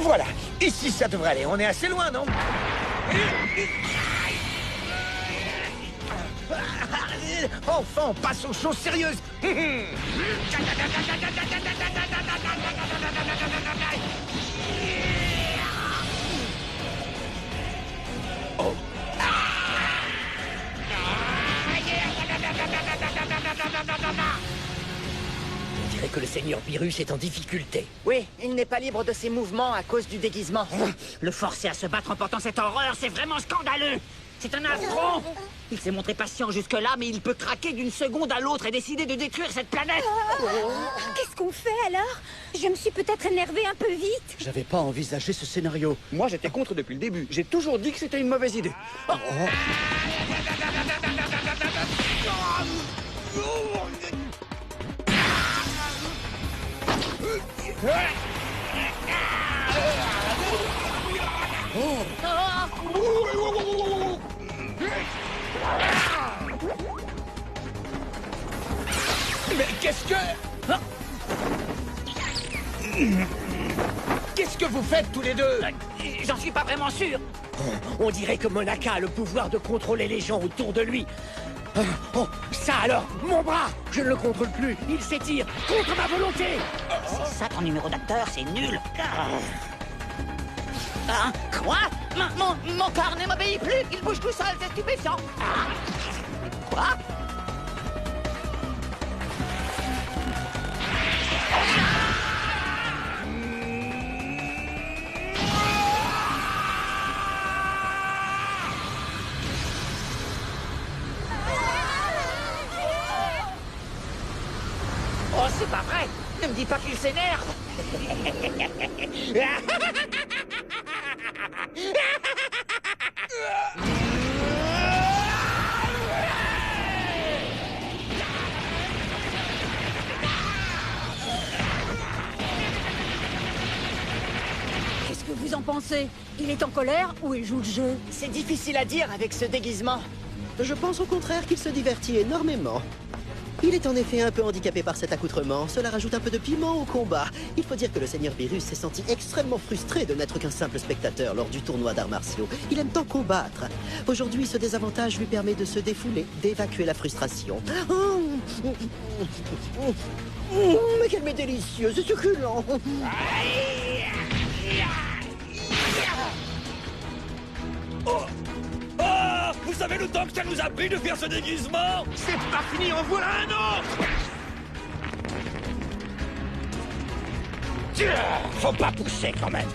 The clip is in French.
Voilà, ici ça devrait aller. On est assez loin, non? Enfin, on passe aux choses sérieuses. Oh. On dirait que le seigneur Pyrrhus est en difficulté. Oui, il n'est pas libre de ses mouvements à cause du déguisement. Le forcer à se battre en portant cette horreur, c'est vraiment scandaleux. C'est un affront. Il s'est montré patient jusque-là, mais il peut craquer d'une seconde à l'autre et décider de détruire cette planète. Qu'est-ce qu'on fait alors? Je me suis peut-être énervée un peu vite. J'avais pas envisagé ce scénario. Moi, j'étais contre depuis le début. J'ai toujours dit que c'était une mauvaise idée. Oh. Mais qu'est-ce que... Qu'est-ce que vous faites tous les deux? J'en suis pas vraiment sûr. On dirait que Monaka a le pouvoir de contrôler les gens autour de lui. Oh, ça alors, mon bras, je ne le contrôle plus. Il s'étire contre ma volonté. C'est ça ton numéro d'acteur, c'est nul. Ah, quoi? Mon corps ne m'obéit plus. Il bouge tout seul, c'est stupéfiant. Ah. Quoi? Oh, c'est pas vrai! Ne me dis pas qu'il s'énerve! Qu'est-ce que vous en pensez? Il est en colère ou il joue le jeu? C'est difficile à dire avec ce déguisement. Je pense au contraire qu'il se divertit énormément. Il est en effet un peu handicapé par cet accoutrement. Cela rajoute un peu de piment au combat. Il faut dire que le seigneur Pyrrhus s'est senti extrêmement frustré de n'être qu'un simple spectateur lors du tournoi d'arts martiaux. Il aime tant combattre. Aujourd'hui, ce désavantage lui permet de se défouler, d'évacuer la frustration. Mais quel mets délicieux, c'est succulent. Oh, vous savez le temps que ça nous a pris de faire ce déguisement? C'est pas fini, en voilà un autre! Faut pas pousser quand même.